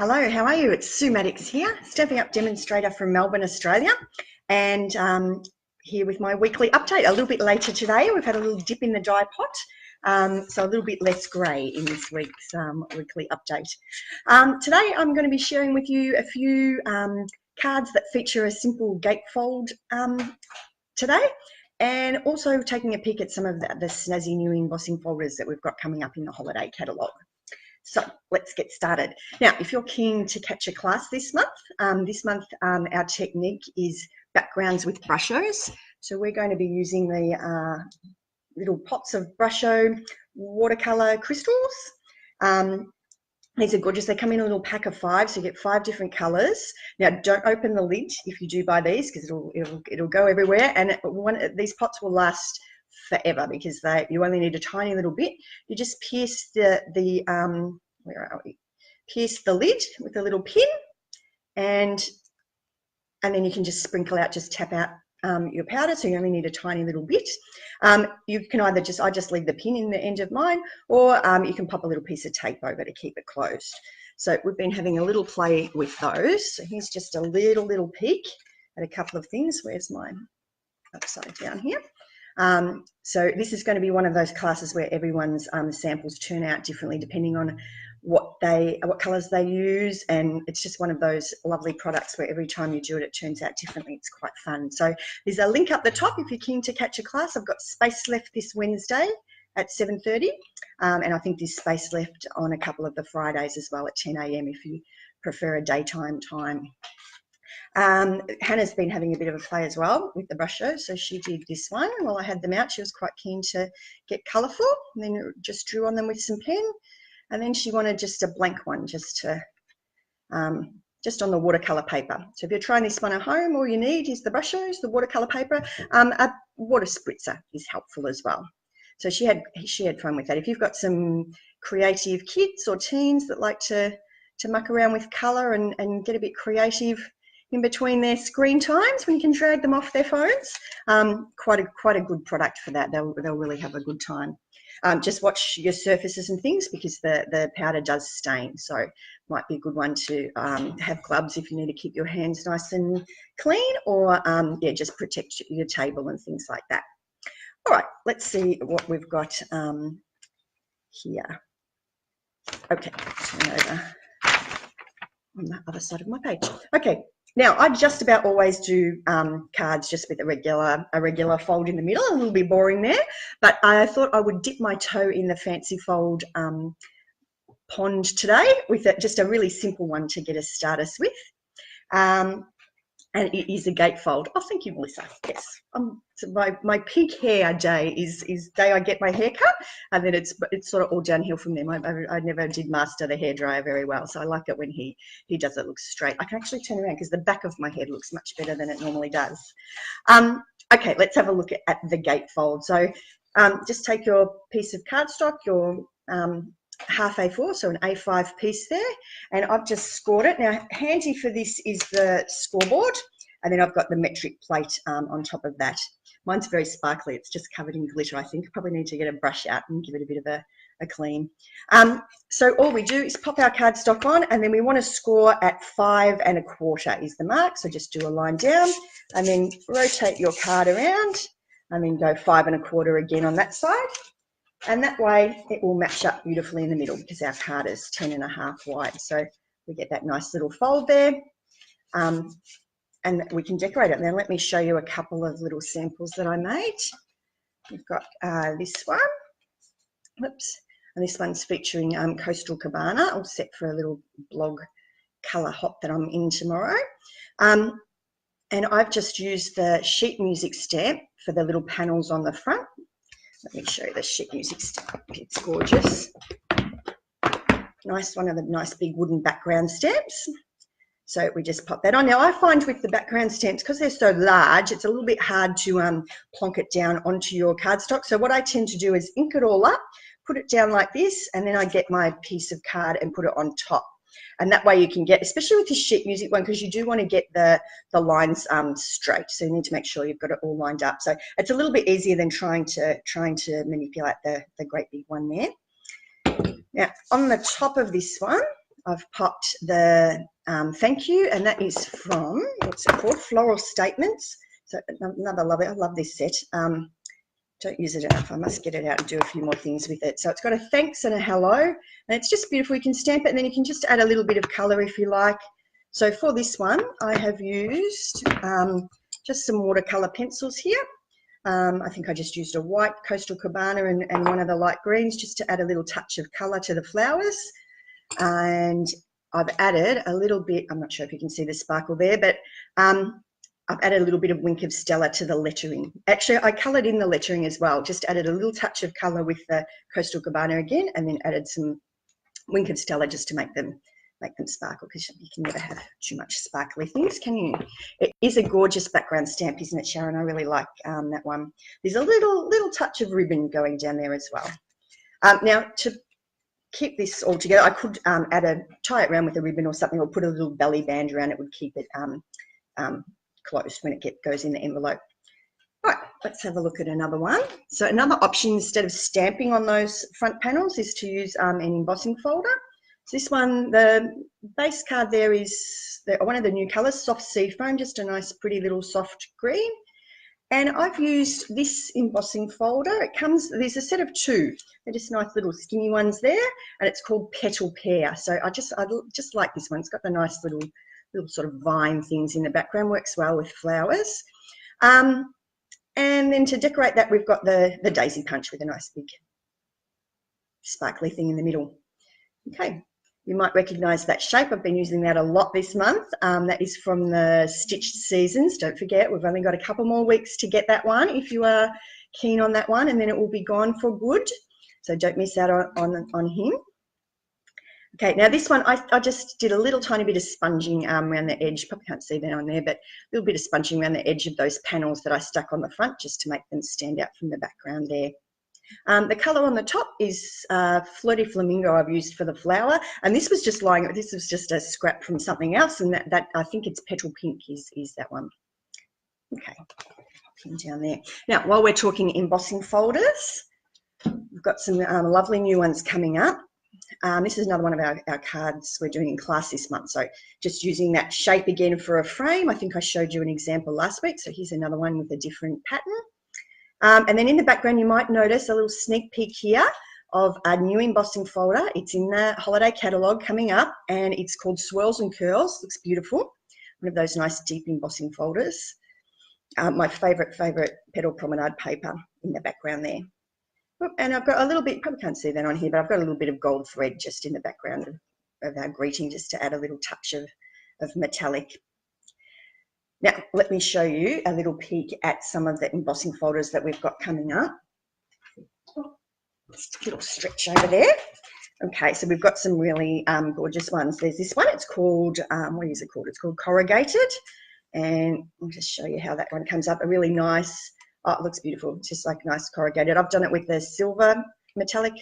Hello, how are you? It's Sue Madex here, Stampin Up Demonstrator from Melbourne, Australia, and here with my weekly update. A little bit later today, we've had a little dip in the dye pot, so a little bit less grey in this week's weekly update. Today I'm going to be sharing with you a few cards that feature a simple gatefold today, and also taking a peek at some of the snazzy new embossing folders that we've got coming up in the holiday catalogue. So let's get started. Now, if you're keen to catch a class this month, our technique is backgrounds with brushes. So we're going to be using the little pots of brusho watercolor crystals. These are gorgeous. They come in a little pack of 5, so you get 5 different colors. Now, don't open the lid if you do buy these, because it'll go everywhere. And these pots will last forever because you only need a tiny little bit. You just pierce pierce the lid with a little pin, and then you can just sprinkle out, just tap out your powder, so you only need a tiny little bit. You can either I just leave the pin in the end of mine, or you can pop a little piece of tape over to keep it closed. So we've been having a little play with those. So here's just a little peek at a couple of things. Where's mine? Upside down here. So this is going to be one of those classes where everyone's samples turn out differently depending on what colors they use, and it's just one of those lovely products where every time you do it, it turns out differently. It's quite fun. So there's a link up the top if you're keen to catch a class. I've got space left this Wednesday at 7:30, and I think there's space left on a couple of the Fridays as well at 10 a.m. if you prefer a daytime time. Hannah's been having a bit of a play as well with the brush show, so she did this one. While I had them out, she was quite keen to get colourful, and then just drew on them with some pen, and then she wanted just a blank one, just on the watercolour paper. So if you're trying this one at home, all you need is the brush shows, the watercolour paper. A water spritzer is helpful as well. So she had fun with that. If you've got some creative kids or teens that like to muck around with colour and get a bit creative in between their screen times when you can drag them off their phones, quite a good product for that. They'll really have a good time. Just watch your surfaces and things, because the powder does stain, so might be a good one to have gloves if you need to keep your hands nice and clean, or just protect your table and things like that. All right, let's see what we've got here. Okay, turn over on the other side of my page. Okay. Now, I just about always do cards just with a regular fold in the middle. A little bit boring there, but I thought I would dip my toe in the fancy fold pond today with just a really simple one to get us started with. And it is a gatefold. Oh, thank you, Melissa. Yes. So my peak hair day is day I get my hair cut, and then it's sort of all downhill from there. I never did master the hairdryer very well, so I like it when he does it look straight. I can actually turn around because the back of my head looks much better than it normally does. Okay, let's have a look at the gatefold. So just take your piece of cardstock, your half A4, so an A5 piece there, and I've just scored it. Now, handy for this is the scoreboard, and then I've got the metric plate on top of that. Mine's very sparkly. It's just covered in glitter. I think I probably need to get a brush out and give it a bit of a clean. So all we do is pop our cardstock on, and then we want to score at 5 1/4 is the mark. So just do a line down, and then rotate your card around, and then go 5 1/4 again on that side. And that way it will match up beautifully in the middle, because our card is 10 1/2 wide. So we get that nice little fold there, and we can decorate it. Now let me show you a couple of little samples that I made. We've got this one, whoops, and this one's featuring Coastal Cabana, all set for a little blog colour hop that I'm in tomorrow. And I've just used the sheet music stamp for the little panels on the front. Let me show you the sheet music stamp. It's gorgeous. Nice, one of the nice big wooden background stamps. So we just pop that on. Now, I find with the background stamps, because they're so large, it's a little bit hard to plonk it down onto your cardstock. So what I tend to do is ink it all up, put it down like this, and then I get my piece of card and put it on top. And that way you can get, especially with the sheet music one, because you do want to get the lines straight. So you need to make sure you've got it all lined up. So it's a little bit easier than trying to manipulate the great big one there. Now, on the top of this one, I've popped the thank you, and that is from, what's it called, Floral Statements. So another love it. I love this set. Don't use it enough. I must get it out and do a few more things with it. So it's got a thanks and a hello, and it's just beautiful. You can stamp it, and then you can just add a little bit of colour if you like. So for this one, I have used just some watercolour pencils here. I think I just used a white Coastal Cabana and one of the light greens just to add a little touch of colour to the flowers. And I've added a little bit, I'm not sure if you can see the sparkle there, but I've added a little bit of Wink of Stella to the lettering. Actually, I coloured in the lettering as well, just added a little touch of colour with the Coastal Cabana again, and then added some Wink of Stella just to make them sparkle, because you can never have too much sparkly things, can you? It is a gorgeous background stamp, isn't it, Sharon? I really like that one. There's a little touch of ribbon going down there as well. Now, to keep this all together, I could tie it around with a ribbon or something, or put a little belly band around it. Would keep it closed when it goes in the envelope. All right, let's have a look at another one. So another option, instead of stamping on those front panels, is to use an embossing folder. So this one, the base card there is one of the new colours, soft sea foam, just a nice pretty little soft green. And I've used this embossing folder. There's a set of two. They're just nice little skinny ones there, and it's called Petal Pear. So I just like this one. It's got the nice little sort of vine things in the background, works well with flowers. And then to decorate that, we've got the daisy punch with a nice big sparkly thing in the middle. Okay, you might recognise that shape. I've been using that a lot this month. That is from the Stitched Seasons. Don't forget, we've only got a couple more weeks to get that one if you are keen on that one, and then it will be gone for good. So don't miss out on him. Okay, now this one, I just did a little tiny bit of sponging around the edge. Probably can't see that on there, but a little bit of sponging around the edge of those panels that I stuck on the front just to make them stand out from the background there. The colour on the top is Flirty Flamingo I've used for the flower, and this was just a scrap from something else, and that I think it's Petal Pink is that one. Okay, pin down there. Now, while we're talking embossing folders, we've got some lovely new ones coming up. This is another one of our cards we're doing in class this month. So just using that shape again for a frame. I think I showed you an example last week. So here's another one with a different pattern. And then in the background, you might notice a little sneak peek here of a new embossing folder. It's in the holiday catalogue coming up, and it's called Swirls and Curls. Looks beautiful. One of those nice deep embossing folders. My favourite Petal Promenade paper in the background there. And I've got a little bit, probably can't see that on here, but I've got a little bit of gold thread just in the background of our greeting, just to add a little touch of metallic. Now, let me show you a little peek at some of the embossing folders that we've got coming up. Just a little stretch over there. Okay, so we've got some really gorgeous ones. There's this one, it's called, what is it called? It's called Corrugated. And I'll just show you how that one comes up. A really nice, oh, it looks beautiful. It's just like nice corrugated. I've done it with the silver metallic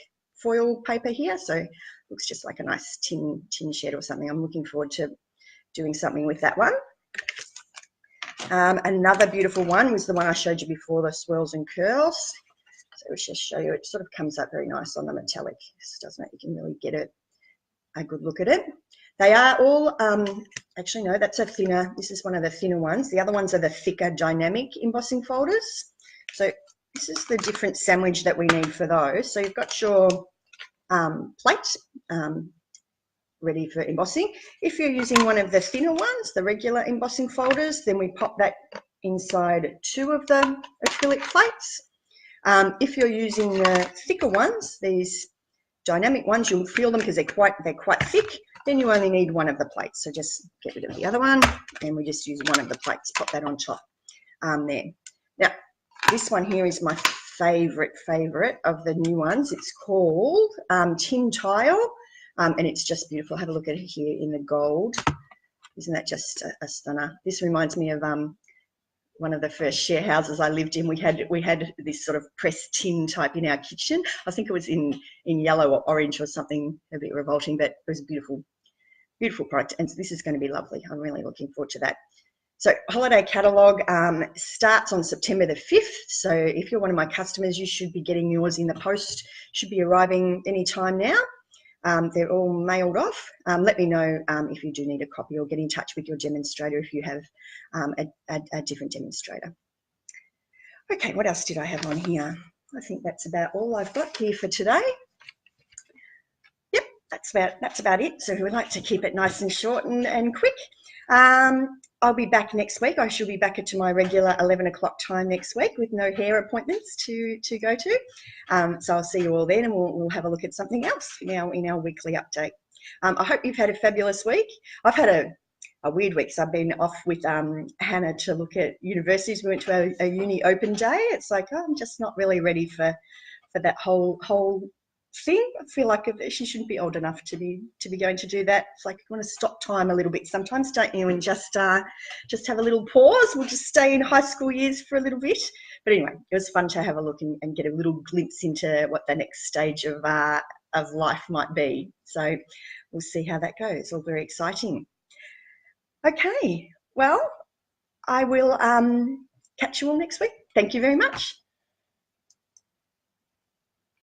foil paper here, so it looks just like a nice tin shed or something. I'm looking forward to doing something with that one. Another beautiful one was the one I showed you before, the Swirls and Curls. So let's just show you. It sort of comes up very nice on the metallic, doesn't it? You can really get a good look at it. They are all, actually no, that's a thinner, this is one of the thinner ones. The other ones are the thicker dynamic embossing folders. So this is the different sandwich that we need for those. So you've got your plate ready for embossing. If you're using one of the thinner ones, the regular embossing folders, then we pop that inside two of the acrylic plates. If you're using the thicker ones, these dynamic ones, you'll feel them because they're quite thick. Then you only need one of the plates. So just get rid of the other one, and we just use one of the plates. Pop that on top there. Now, this one here is my favourite of the new ones. It's called Tin Tile, and it's just beautiful. Have a look at it here in the gold. Isn't that just a stunner? This reminds me of one of the first share houses I lived in. We had this sort of pressed tin type in our kitchen. I think it was in yellow or orange or something, a bit revolting, but it was a beautiful product, and this is going to be lovely. I'm really looking forward to that. So holiday catalogue starts on September the 5th. So if you're one of my customers, you should be getting yours in the post. Should be arriving any time now. They're all mailed off. Let me know if you do need a copy, or get in touch with your demonstrator if you have a different demonstrator. Okay, what else did I have on here? I think that's about all I've got here for today. Yep, that's about it. So if we'd like to keep it nice and short and quick, I'll be back next week. I shall be back at my regular 11 o'clock time next week with no hair appointments to go to. So I'll see you all then, and we'll have a look at something else now in our weekly update. I hope you've had a fabulous week. I've had a weird week, so I've been off with Hannah to look at universities. We went to a uni open day. It's like, oh, I'm just not really ready for that whole thing. I feel like she shouldn't be old enough to be going to do that. It's like, I want to stop time a little bit sometimes, don't you? And just have a little pause. We'll just stay in high school years for a little bit. But anyway, it was fun to have a look and get a little glimpse into what the next stage of life might be. So we'll see how that goes. All very exciting. Okay, well, I will catch you all next week. Thank you very much.